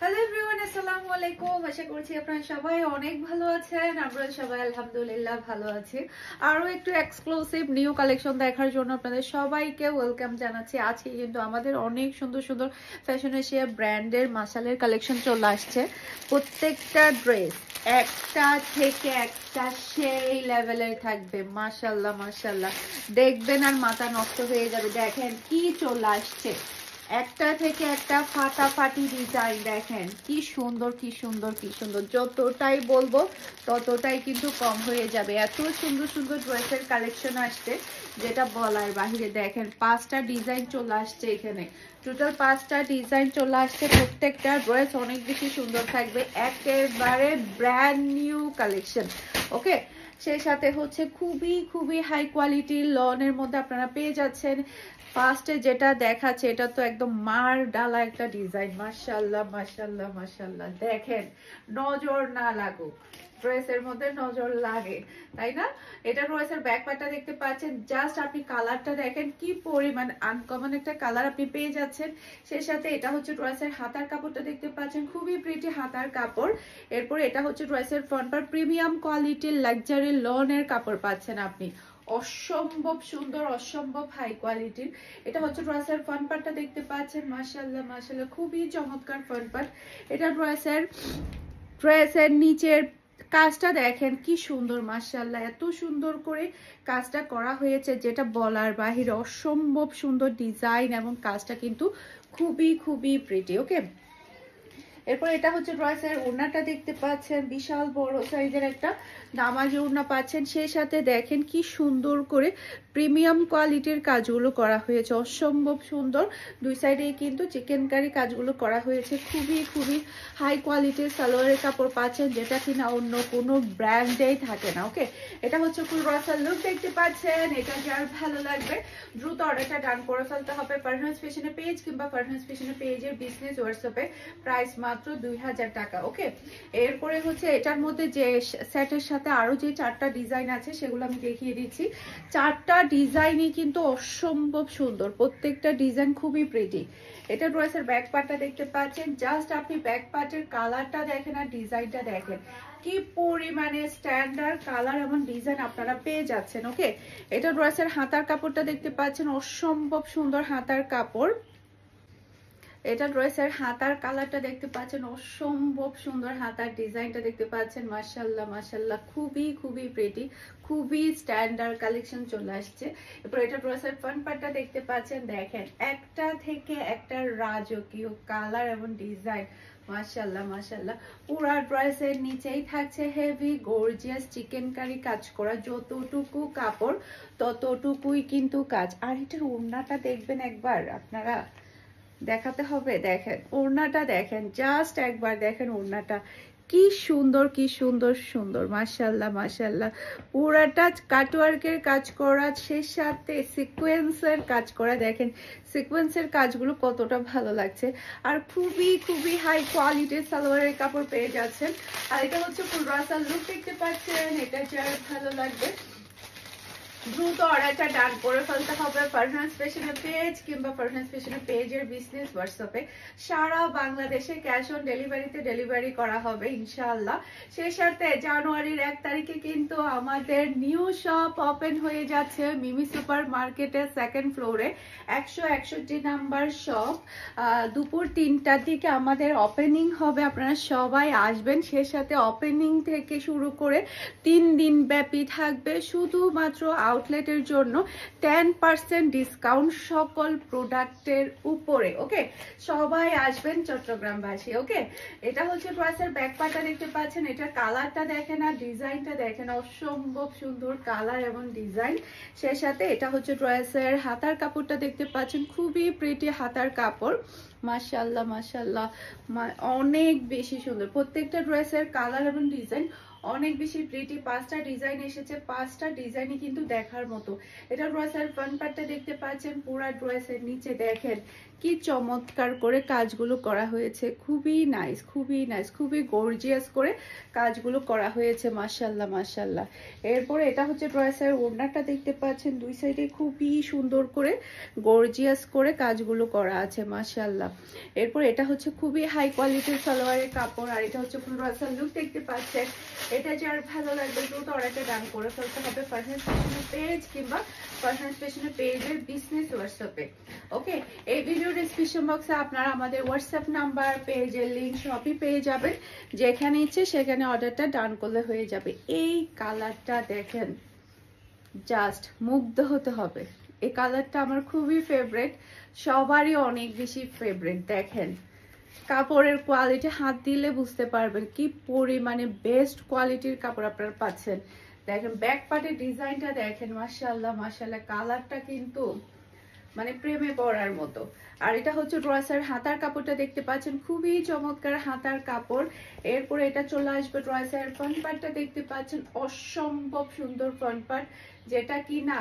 Hello everyone, আসসালামু আলাইকুম। আশা করছি আপনারা সবাই অনেক ভালো আছেন। আমরা সবাই আলহামদুলিল্লাহ ভালো আছি। আরো একটু এক্সক্লুসিভ নিউ কালেকশন দেখার জন্য আপনাদের সবাইকে ওয়েলকাম জানাচ্ছি। আজকে কিন্তু আমাদের অনেক সুন্দর সুন্দর ফ্যাশন এশিয়া ব্র্যান্ডের মাসালের কালেকশন চলে আসছে। প্রত্যেকটা ড্রেস একটা থেকে একটা সেই লেভেলের থাকবে। মাশাল্লাহ মাশাল্লাহ, দেখবেন আর মাথা নষ্ট হয়ে যাবে। দেখেন কি চলে আসছে, একটা থেকে একটা ফাটাফাটি ডিজাইন। দেখেন কি সুন্দর কি সুন্দর কি সুন্দর, যতটাই বলবো ততটাই কিন্তু কম হয়ে যাবে। এত সুন্দর সুন্দর ড্রেসের কালেকশন আসছে যেটা বলার বাহিরে। দেখেন 5টা ডিজাইন চলে আসছে এখানে, টোটাল 5টা ডিজাইন চলে আসছে। প্রত্যেকটা ড্রেস অনেক বেশি সুন্দর থাকবে, একেবারে ব্র্যান্ড নিউ কালেকশন। ওকে, সেই সাথে হচ্ছে খুবই খুবই হাই কোয়ালিটি লনের মধ্যে আপনারা পেয়ে যাচ্ছেন। ফার্স্টে যেটা দেখাচ্ছে এটা তো একদম মার ডালা একটা ডিজাইন। মাশাআল্লাহ মাশাআল্লাহ মাশাআল্লাহ, দেখেন নজর না লাগুক, ড্রেসের মধ্যে নজর লাগে, তাই না? এটা ড্রেসের ব্যাক পার্টটা দেখতে পাচ্ছেন। জাস্ট আপনি কালারটা দেখেন কি পরিমাণ আনকমন একটা কালার আপনি পেয়ে যাচ্ছেন। সেই সাথে এটা হচ্ছে ড্রেসের হাতার কাপড়টা দেখতে পাচ্ছেন, খুবই প্রিটি হাতার কাপড়। এরপর এটা হচ্ছে ড্রেসের ফ্রন্ট পার্ট, প্রিমিয়াম কোয়ালিটির লাক্সারি লনের কাপড় পাচ্ছেন আপনি, অসম্ভব সুন্দর অসম্ভব হাই কোয়ালিটির। এটা হচ্ছে ড্রেসের ফ্রন্ট পার্টটা দেখতে পাচ্ছেন। মাশাআল্লাহ মাশাআল্লাহ, খুবই চমৎকার ফ্রন্ট পার্ট। এটা ড্রেসের নিচের কাজটা দেখেন কি সুন্দর। মাশাআল্লাহ, এত সুন্দর করে কাজটা করা হয়েছে যেটা বলার বাহিরে। অসম্ভব সুন্দর ডিজাইন এবং কাজটা কিন্তু খুবই খুবই প্রিটি। ওকে, এরপর এটা হচ্ছে ড্রেসের ওড়নাটা দেখতে পাচ্ছেন, বিশাল বড় সাইজের একটা নামাজি ওড়না পাচ্ছেন। সেই সাথে দেখেন কি সুন্দর করে প্রিমিয়াম কোয়ালিটির কাজগুলো করা হয়েছে, অসম্ভব সুন্দর। দুই সাইডে কিন্তু চিকেন কারি কাজগুলো করা হয়েছে, খুবই খুবই হাই কোয়ালিটির সালোয়ারের কাপড় পাচ্ছেন, যেটা কিনা অন্য কোনো ব্র্যান্ডেই থাকে না। ওকে, এটা হচ্ছে ফুল ড্রেসের লুক দেখতে পাচ্ছেন। এটা যার ভালো লাগবে দ্রুত অর্ডারটা ডান করে ফেলতে হবে ফারহানাস ফ্যাশনের পেজ কিংবা ফারহানাস ফ্যাশনের পেজের বিজনেস হোয়াটসঅ্যাপে। প্রাইস মাত্র 2000 টাকা। ওকে, এরপরে হচ্ছে এটার মধ্যে যে সেটের সাথে আরো যে 4টা ডিজাইন আছে সেগুলো আমি দেখিয়ে দিচ্ছি। 4টা ডিজাইনই কিন্তু অসম্ভব সুন্দর, প্রত্যেকটা ডিজাইন খুবই প্রিটি। এটা ড্রেসের ব্যাক পার্টটা দেখতে পাচ্ছেন। জাস্ট আপনি ব্যাক পার্টের কালারটা দেখেন আর ডিজাইনটা দেখেন, কি পরিমাণে স্ট্যান্ডার্ড কালার এবং ডিজাইন আপনারা পেয়ে যাচ্ছেন। ওকে, এটা ড্রেসের হাতার কাপড়টা দেখতে পাচ্ছেন, অসম্ভব সুন্দর হাতার কাপড়। এটা ড্রেসের হাতার কালারটা দেখতে পাচ্ছেন, অসম্ভব সুন্দর হাতার ডিজাইনটা দেখতে পাচ্ছেন। মাশাআল্লাহ মাশাআল্লাহ, খুবই খুবই প্রিটি, খুবই স্ট্যান্ডার্ড কালেকশন চলে আসছে। এরপর এটা ড্রেসের ফ্রন্ট পার্টটা দেখতে পাচ্ছেন। দেখেন একটা থেকে একটা রাজকীয় কালার এবং ডিজাইন। মাশাআল্লাহ মাশাআল্লাহ, পুরা ড্রেসের নিচেই থাকছে হেভি গর্জিয়াস চিকেন কারি কাজ করা। যতটুকু কাপড় ততটুকুই কিন্তু কাজ। আর এটার ওড়নাটা দেখবেন একবার আপনারা, দেখাতে হবে। দেখেন ওড়নাটা দেখেন, জাস্ট একবার দেখেন ওড়নাটা কি সুন্দর কি সুন্দর সুন্দর। মাশাআল্লাহ মাশাআল্লাহ, পুরাটা কাটওয়ার্কের কাজ করা, সেই সাথে সিকোয়েন্সের কাজ করা। দেখেন সিকোয়েন্সের কাজগুলো কতটা ভালো লাগছে। আর খুবই খুবই হাই কোয়ালিটির সালোয়ারের কাপড় পেয়ে যাচ্ছেন। আর এটা হচ্ছে ফুল ড্রেসের লুক দেখতে পাচ্ছেন। এটা যার ভালো লাগবে দ্রুত অর্ডারটা ডান করে ফেলতে হবে ফারহানাস ফ্যাশনের পেজ কিংবা ফারহানাস ফ্যাশনের পেজের বিজনেস হোয়াটসঅ্যাপে। সারা বাংলাদেশে ক্যাশ অন ডেলিভারিতে ডেলিভারি করা হবে ইনশাআল্লাহ। সেই সাথে জানুয়ারির 1 তারিখে কিন্তু আমাদের নিউ শপ ওপেন হয়ে যাচ্ছে মিমি সুপার মার্কেটের 2nd ফ্লোরে, 161 নাম্বার শপ। দুপুর 3টার দিকে আমাদের ওপেনিং হবে, আপনারা সবাই আসবেন। সেই সাথে ওপেনিং থেকে শুরু করে 3 দিন ব্যাপী থাকবে শুধুমাত্র আউটলেটের জন্য 10% ডিসকাউন্ট সকল প্রোডাক্টের উপরে। ওকে, সবাই আসবেন চট্টগ্রামবাসী। ওকে, এটা হচ্ছে ড্রেসের ব্যাক পার্টটা দেখতে পাচ্ছেন। এটা কালারটা দেখেন আর ডিজাইনটা দেখেন, অসম্ভব সুন্দর কালার এবং ডিজাইন। সেই সাথে এটা হচ্ছে ড্রেসের হাতার কাপড়টা দেখতে পাচ্ছেন, খুবই প্রিটি হাতার কাপড়। মাশাআল্লাহ মাশাআল্লাহ, অনেক বেশি সুন্দর। প্রত্যেকটা ড্রেসের কালার এবং ডিজাইন অনেক বেশি প্রিটি। 5টা ডিজাইন এসেছে, 5টা ডিজাইনই কিন্তু দেখার মতো। এটা ড্রেসের ফ্রন্ট পার্টটা দেখতে পাচ্ছেন। পুরা ড্রেসের নিচে দেখেন কি চমৎকার করে কাজগুলো করা হয়েছে, খুবই নাইস, খুবই নাইস, খুবই গর্জিয়াস করে কাজগুলো করা হয়েছে। মাশাআল্লাহ মাশাআল্লাহ। এরপরে এটা হচ্ছে ড্রেসের ওড়নাটা দেখতে পাচ্ছেন, দুই সাইডে খুবই সুন্দর করে গর্জিয়াস করে কাজগুলো করা আছে। মাশাআল্লাহ। এরপর এটা হচ্ছে খুবই হাই কোয়ালিটির সালোয়ারের কাপড়, আর এটা হচ্ছে ফুল ড্রেসের লুক দেখতে পাচ্ছেন। এটা যার ভালো লাগবে দ্রুত অর্ডারটা ডান করে ফেলতে হবে ফারহান ফ্যাশনের পেজ কিংবা ফারহান ফ্যাশনের পেজের বিজনেস হোয়াটসঅ্যাপে। ওকে, এই ভিডিও ডেসক্রিপশন বক্সে আপনারা আমাদের হোয়াটসঅ্যাপ নাম্বার, পেজের লিংক সবই পেয়ে যাবেন। যেখানে ইচ্ছে সেখানে অর্ডারটা ডান করলে হয়ে যাবে। এই কালারটা দেখেন, জাস্ট মুগ্ধ হতে হবে। এই কালারটা আমার খুবই ফেভারিট, সবারই অনেক বেশি ফেভারিট। দেখেন কাপড়ের কোয়ালিটি হাত দিলে বুঝতে পারবেন কি পরিমাণে বেস্ট কোয়ালিটির কাপড় আপনারা পাচ্ছেন। দেখেন ব্যাক পার্টের ডিজাইনটা দেখেন, মাশাআল্লাহ মাশাআল্লাহ। কালারটা কিন্তু মানে প্রেমে পড়ার মতো। আর এটা হচ্ছে ড্রেসের হাতার কাপড়টা দেখতে পাচ্ছেন, খুবই চমৎকার হাতার কাপড়। এরপরে এটা চলে আসবে ড্রেসের ফ্রন্ট পার্টটা দেখতে পাচ্ছেন, অসম্ভব সুন্দর ফ্রন্ট পার্ট, যেটা কি না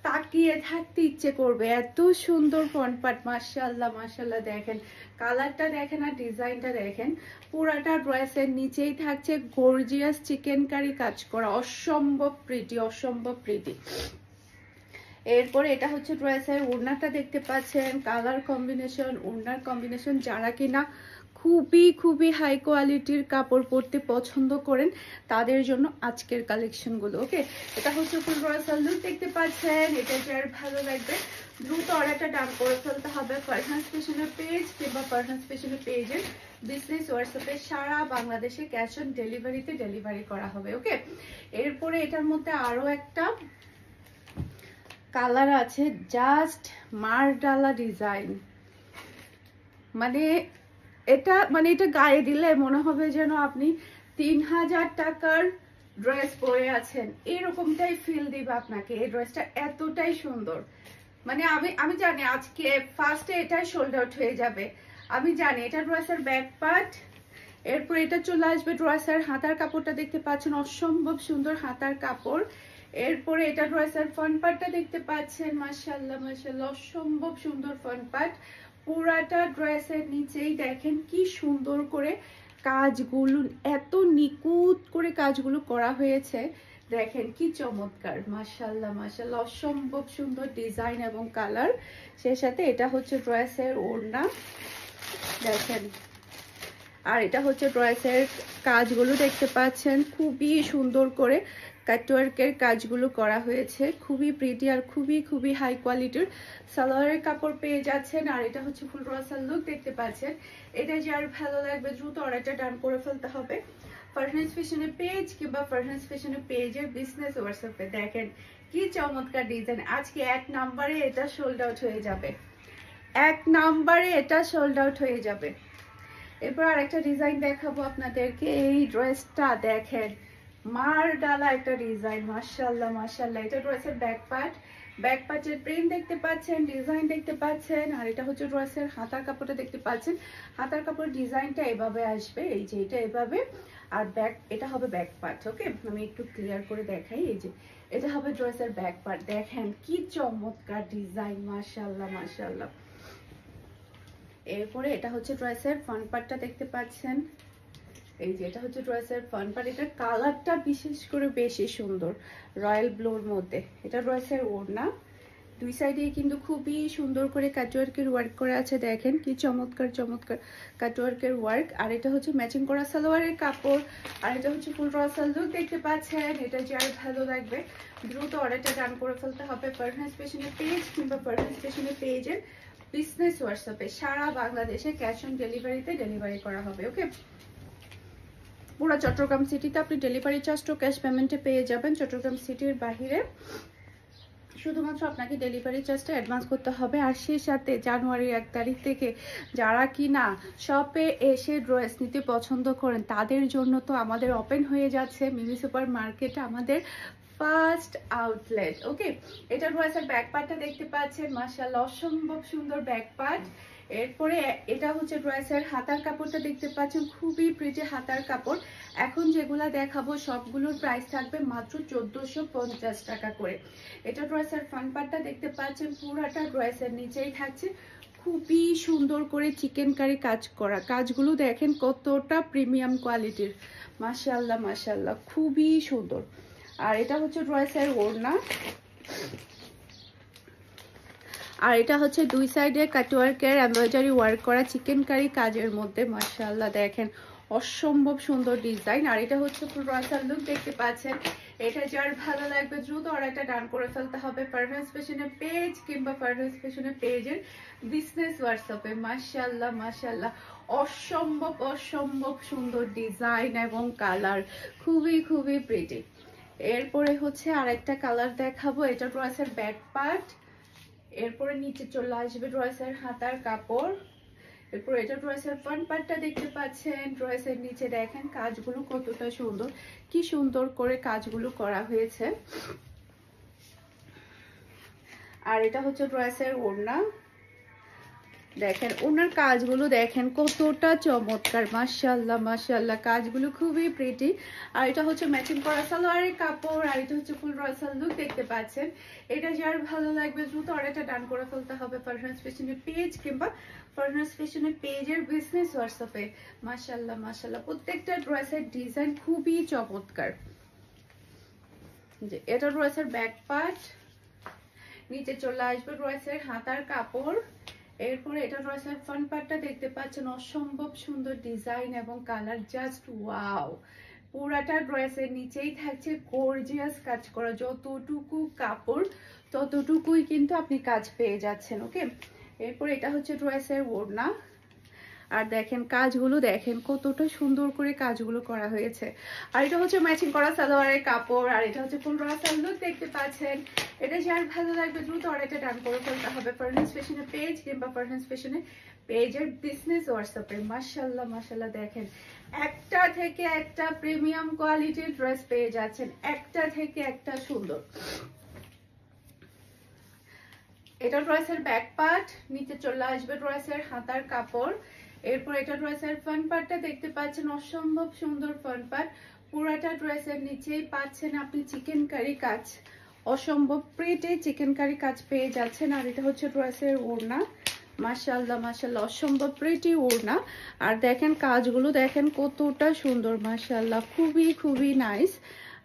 তাকিয়ে থাকতে ইচ্ছে করবে, এত সুন্দর ফ্রন্ট পার্ট। মাশাআল্লাহ মাশাআল্লাহ। দেখেন কালারটা দেখেন আর ডিজাইনটা দেখেন। পুরাটা ড্রেসের নিচেই থাকছে গর্জিয়াস চিকেন কারি কাজ করা, অসম্ভব প্রিটি, অসম্ভব প্রিটি। এরপরে এটা হচ্ছে ড্রেসের ওড়নাটা দেখতে পাচ্ছেন, কালার কম্বিনেশন, ওড়নার কম্বিনেশন, যারা কিনা খুবই খুবই হাই কোয়ালিটির কাপড় পরতে পছন্দ করেন তাদের জন্য আজকের কালেকশনগুলো। ওকে, এটা হচ্ছে ফুল ড্রেসের লুক দেখতে পাচ্ছেন। এটা যার ভালো লাগবে দ্রুত অর্ডারটা ডান করে ফেলতে হবে ফারহান ফ্যাশনের পেজ কিংবা ফারহান ফ্যাশনের পেজের বিজনেস হোয়াটসঅ্যাপে। সারা বাংলাদেশে ক্যাশ অন ডেলিভারিতে ডেলিভারি করা হবে। ওকে, এরপরে এটার মধ্যে আরো একটা কালার আছে, জাস্ট মারডালা ডিজাইন। মানে এটা গায়ে দিলে মনে হবে যেন আপনি 3000 টাকার ড্রেস পরে আছেন, এরকমটাই ফিল দিবে আপনাকে। এই ড্রেসটা এতটাই সুন্দর, মানে আমি জানি আজকে ফার্স্টে এটাই সোল্ড আউট হয়ে যাবে, আমি জানি। এটা ড্রেসের ব্যাক পার্ট। এরপর এটা চলে আসবে ড্রেসের হাতার কাপড়টা দেখতে পাচ্ছেন, অসম্ভব সুন্দর হাতার কাপড়। এরপরে এটা ড্রেসের ফ্রন্ট পার্টটা দেখতে পাচ্ছেন, মাশাআল্লাহ মাশাআল্লাহ, অসম্ভব সুন্দর ফ্রন্ট পার্ট। পুরাটা ড্রেসের নিচেই দেখেন কি সুন্দর করে কাজগুলো, এত নিখুঁত করে কাজগুলো করা হয়েছে। দেখেন কি চমৎকার, মাশাআল্লাহ মাশাআল্লাহ, অসম্ভব সুন্দর ডিজাইন এবং কালার। সেই সাথে এটা হচ্ছে ড্রেসের ওড়না দেখেন, আর এটা হচ্ছে ড্রেসের কাজগুলো দেখতে পাচ্ছেন, খুবই সুন্দর করে কাটওয়ার্কের কাজগুলো করা হয়েছে, খুবই প্রিটি আর খুবই খুবই হাই কোয়ালিটির সালোয়ারের কাপড় পেয়ে যাচ্ছেন। আর এটা হচ্ছে ফুল ড্রেসের লুক দেখতে পাচ্ছেন। এটা যার ভালো লাগবে দ্রুত অর্ডারটা ডান করে ফেলতে হবে ফারহান ফ্যাশনের পেজ কিংবা ফারহান ফ্যাশনের পেজের বিজনেস হোয়াটসঅ্যাপে। দেখেন কি চমৎকার ডিজাইন, আজকে এক নাম্বারে এটা সোল্ড আউট হয়ে যাবে, এক নাম্বারে এটা সোল্ড আউট হয়ে যাবে। এরপর আরেকটা ডিজাইন দেখাবো আপনাদেরকে। এই ড্রেসটা দেখেন, মারডালা একটা ডিজাইন, মাশাআল্লাহ মাশাআল্লাহ। এটা ড্রেসের ব্যাক পার্ট, ব্যাক পার্টের প্রিন্ট দেখতে পাচ্ছেন, ডিজাইন দেখতে পাচ্ছেন। আর এটা হচ্ছে ড্রেসের হাতার কাপড়টা দেখতে পাচ্ছেন, হাতার কাপড় ডিজাইনটা এভাবে আসবে, এই যে এটা এভাবে। আর ব্যাক, এটা হবে ব্যাক পার্ট। ওকে, আমি একটু ক্লিয়ার করে দেখাই। এই যে এটা হবে ড্রেসের ব্যাক পার্ট। দেখেন কি চমৎকার ডিজাইন, মাশাআল্লাহ মাশাআল্লাহ। এরপরে এটা হচ্ছে ড্রেসের ফ্রন্ট পার্টটা দেখতে পাচ্ছেন, এই যে এটা হচ্ছে ড্রেসের ফ্রন্ট পার্ট। এটার কালারটা বিশেষ করে বেশি সুন্দর, রয়্যাল ব্লুর মধ্যে। এটা ড্রেসের ওড়না, দুই সাইডে কিন্তু খুবই সুন্দর করে কাটওয়ার্কের ওয়ার্ক করা আছে। দেখেন কি চমৎকার চমৎকার কাটওয়ার্কের ওয়ার্ক। আর এটা হচ্ছে ম্যাচিং করা সালোয়ারের কাপড়। আর এটা হচ্ছে ফুল ড্রেসের লুক দেখতে পাচ্ছেন। এটা যার ভালো লাগবে দ্রুত অর্ডারটা ডান করে ফেলতে হবে ফারহান ফ্যাশনের পেজ কিংবা ফারহান ফ্যাশনের পেজের বিজনেস হোয়াটসঅ্যাপে। সারা বাংলাদেশে ক্যাশ অন ডেলিভারিতে ডেলিভারি করা হবে। ওকে, পুরো চট্টগ্রাম সিটিতে আপনি ডেলিভারি চার্জ ও ক্যাশ পেমেন্টে পেয়ে যাবেন। চট্টগ্রাম সিটির বাইরে শুধুমাত্র আপনাকে ডেলিভারি চার্জটা অ্যাডভান্স করতে হবে। আর সেই সাথে জানুয়ারির 1 তারিখ থেকে যারা কিনা শপে এসে ড্রেস নিতে পছন্দ করেন তাদের জন্য তো আমাদের ওপেন হয়ে যাচ্ছে মিমি সুপার মার্কেট, আমাদের ফার্স্ট আউটলেট। ওকে, এটা ড্রেসের ব্যাক পার্টটা দেখতে পাচ্ছেন, মাশাআল্লাহ অসম্ভব সুন্দর ব্যাক পার্ট। এরপরে এটা হচ্ছে ড্রেসের হাতার কাপড়টা দেখতে পাচ্ছেন, খুবই প্রিটি হাতার কাপড়। এখন যেগুলা দেখাবো সবগুলোর প্রাইস থাকবে মাত্র 1450 টাকা করে। এটা ড্রেসের ফ্রন্ট পার্টটা দেখতে পাচ্ছেন, পুরাটা ড্রেসের নিচেই থাকছে খুবই সুন্দর করে চিকেন কারি কাজ করা, কাজগুলো দেখেন কতটা প্রিমিয়াম কোয়ালিটির, মাশাআল্লাহ মাশাআল্লাহ খুবই সুন্দর। আর এটা হচ্ছে ড্রেসের ওড়না, আর এটা হচ্ছে দুই সাইডে কাটওয়ার্কের এমব্রয়ডারি ওয়ার্ক করা চিকেন কারি কাজের মধ্যে, মাশাআল্লাহ দেখেন অসম্ভব সুন্দর ডিজাইন। আর এটা হচ্ছে ফুল রয়্যাল লুক দেখতে পাচ্ছেন। এটা যার ভালো লাগবে দ্রুত অর্ডারটা ডান করে ফেলতে হবে পারভেজ ফ্যাশনের পেজ কিংবা পারভেজ ফ্যাশনের পেজের বিজনেস হোয়াটসঅ্যাপে। মাশাআল্লাহ মাশাআল্লাহ অসম্ভব অসম্ভব সুন্দর ডিজাইন এবং কালার, খুবই খুবই প্রিটি। এরপরে হচ্ছে আরেকটা কালার দেখাবো, এটা ড্রেসের ব্যাক পার্ট, এরপরে নিচে চলে আসবে ড্রেসের হাতার কাপড়, এরপর এটা ড্রেসের ফ্রন্ট পার্টটা দেখতে পাচ্ছেন। ড্রেসের নিচে দেখেন কাজগুলো কতটা সুন্দর, কি সুন্দর করে কাজগুলো করা হয়েছে। আর এটা হচ্ছে ড্রেসের ওড়না, দেখেন ওনার কাজগুলো দেখেন কতটা চমৎকার, মাশাআল্লাহ মাশাআল্লাহ কাজগুলো খুবই প্রিটি। আর এটা হচ্ছে ম্যাচিং করা সালোয়ারের কাপড়, আর এটা হচ্ছে ফুল রয়্যাল লুক দেখতে পাচ্ছেন। এটা যার ভালো লাগবে দ্রুত অর্ডারটা ডান করে ফেলতে হবে পারভেজ ফ্যাশনের পেজ কিংবা পারভেজ ফ্যাশনের পেজের বিজনেস হোয়াটসঅ্যাপে। মাশাআল্লাহ মাশাআল্লাহ প্রত্যেকটা ড্রেসের ডিজাইন খুবই চমৎকার। যে এটা ড্রেসের ব্যাক পার্ট, নিচে চলে আসবে ড্রেসের হাতার কাপড়, এরপরে এটা ড্রেসের ফ্রন্ট পার্টটা দেখতে পাচ্ছেন অসম্ভব সুন্দর ডিজাইন এবং কালার, জাস্ট ওয়াও। পুরাটা ড্রেসের নিচেই থাকছে গর্জিয়াস কাজ করা, যতটুকু কাপড় ততটুকুই কিন্তু আপনি কাজ পেয়ে যাচ্ছেন। ওকে, এরপর এটা হচ্ছে ড্রেসের ওড়না, আর দেখেন কাজগুলো দেখেন কতটা সুন্দর করে কাজগুলো করা হয়েছে। আর এটা হচ্ছে ম্যাচিং করা সালোয়ারের কাপড়, আর এটা হচ্ছে ফুল রয়্যাল লুক দেখতে পাচ্ছেন। এটা যার ভালো লাগবে দ্রুত অর্ডারটা ডান করে ফেলতে হবে পারভেজ ফ্যাশনের পেজ কিংবা পারভেজ ফ্যাশনের পেজের বিজনেস হোয়াটসঅ্যাপে। মাশাআল্লাহ মাশাআল্লাহ দেখেন একটা থেকে একটা প্রিমিয়াম কোয়ালিটির ড্রেস পেয়ে যাচ্ছেন, একটা থেকে একটা সুন্দর। এটা ড্রেসের ব্যাক পার্ট, নিচে চলে আসবে ড্রেসের হাতার কাপড়, এরপর এটা ড্রেসের ফ্রন্ট পার্টটা দেখতে পাচ্ছেন অসম্ভব সুন্দর ফ্রন্ট পার্ট। পুরাটা ড্রেসের নিচেই পাচ্ছেন আপনি চিকেন কারি কাজ, অসম্ভব প্রিটি চিকেন কারি কাজ পেয়ে যাচ্ছেন। আর এটা হচ্ছে ড্রেসের ওড়না, মাশাআল্লাহ মাশাআল্লাহ অসম্ভব প্রিটি ওড়না। আর দেখেন কাজগুলো দেখেন কতটা সুন্দর, মাশাআল্লাহ খুবই খুবই নাইস।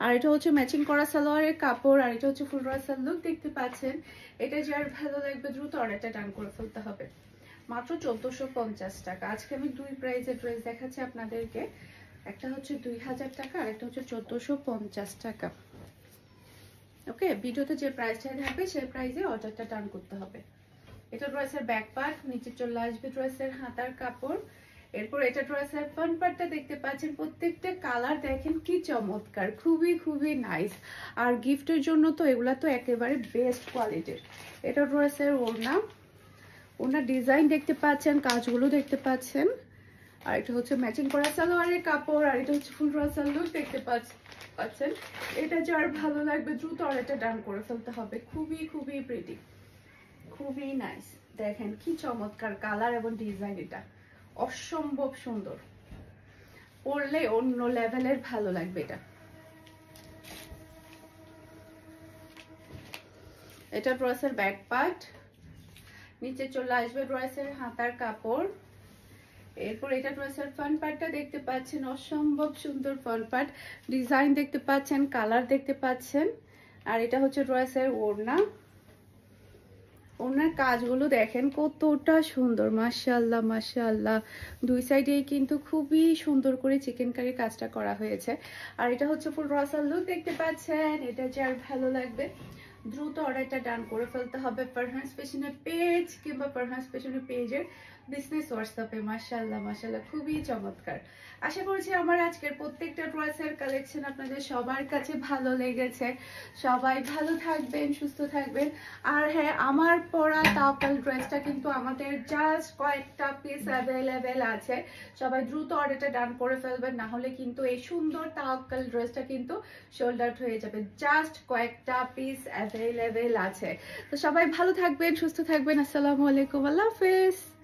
আর এটা হচ্ছে ম্যাচিং করা সালোয়ারের কাপড়, আর এটা হচ্ছে ফুল রয়্যাল লুক দেখতে পাচ্ছেন। এটা যার ভালো লাগবে দ্রুত অর্ডারটা ডান করে ফেলতে হবে। মাত্র 1450 টাকা। আজকে আমি দুই প্রাইজের ড্রেস দেখাচ্ছি আপনাদেরকে, একটা হচ্ছে 2000 টাকা আর একটা হচ্ছে 1450 টাকা। ওকে, ভিডিওতে যে প্রাইসটা থাকবে সেই প্রাইসে অর্ডারটা ডান করতে হবে। এটা ড্রেসের ব্যাক পার্ট, নিচে চলে আসবে ড্রেসের হাতার কাপড়, এরপর এটা ড্রেসের ফ্রন্ট পার্টটা দেখতে পাচ্ছেন। প্রত্যেকটা কালার দেখেন কি চমৎকার, খুবই খুবই নাইস। আর গিফটের জন্য তো এগুলা তো একেবারে বেস্ট কোয়ালিটির। এটা ড্রেসের ওড়না, ওনার ডিজাইন দেখতে পাচ্ছেন, কাজগুলো দেখতে পাচ্ছেন। আর এটা হচ্ছে ম্যাচিং করা সালোয়ারের কাপড়, আর এটা হচ্ছে ফুল রয়্যাল লুক দেখতে পাচ্ছেন। এটা যার ভালো লাগবে দ্রুত অর্ডারটা ডান করে ফেলতে হবে। খুবই খুবই প্রিটি, খুবই নাইস, দেখেন কি চমৎকার কালার এবং ডিজাইন, এটা অসম্ভব সুন্দর, পরলে অন্য লেভেলের ভালো লাগবে এটা। এটা ড্রেসের ব্যাক পার্ট, নিচে চলে আসবে ড্রেসের হাতার কাপড়, এরপর এটা ড্রেসের ফ্রন্ট পার্টটা দেখতে পাচ্ছেন অসম্ভব সুন্দর ফ্রন্ট পার্ট, ডিজাইন দেখতে পাচ্ছেন, কালার দেখতে পাচ্ছেন। আর এটা হচ্ছে ড্রেসের ওড়না, ওনার কাজগুলো দেখেন কতটা সুন্দর, মাশাআল্লাহ মাশাআল্লাহ দুই সাইডেই কিন্তু খুবই সুন্দর করে চিকেন কারি কাজটা করা হয়েছে। আর এটা হচ্ছে ফুল রয়্যাল লুক দেখতে পাচ্ছেন। এটা যার ভালো লাগবে দ্রুত অর্ডারটা ডান করে ফেলতে হবে পারভেজ ফ্যাশনের পেজ কিংবা পারভেজ ফ্যাশনের পেজের বিজনেস হোয়াটসঅ্যাপে। মাশাআল্লাহ মাশাআল্লাহ খুবই চমৎকার। আশা করছি আমার আজকের প্রত্যেকটা ড্রেসের কালেকশন আপনাদের সবার কাছে ভালো লেগেছে। সবাই ভালো থাকবেন, সুস্থ থাকবেন। আর হ্যাঁ, আমার পরা তাওয়াক্কাল ড্রেসটা কিন্তু আমাদের জাস্ট কয়েকটা পিস অ্যাভেলেবেল আছে, সবাই দ্রুত অর্ডারটা ডান করে ফেলবেন, না হলে কিন্তু এই সুন্দর তাওয়াক্কাল ড্রেসটা কিন্তু সোল্ড আউট হয়ে যাবে। জাস্ট কয়েকটা পিস অ্যাভেলেবেল আছে। তো সবাই ভালো থাকবেন, সুস্থ থাকবেন। আসসালামু আলাইকুম, আল্লাহ হাফেজ।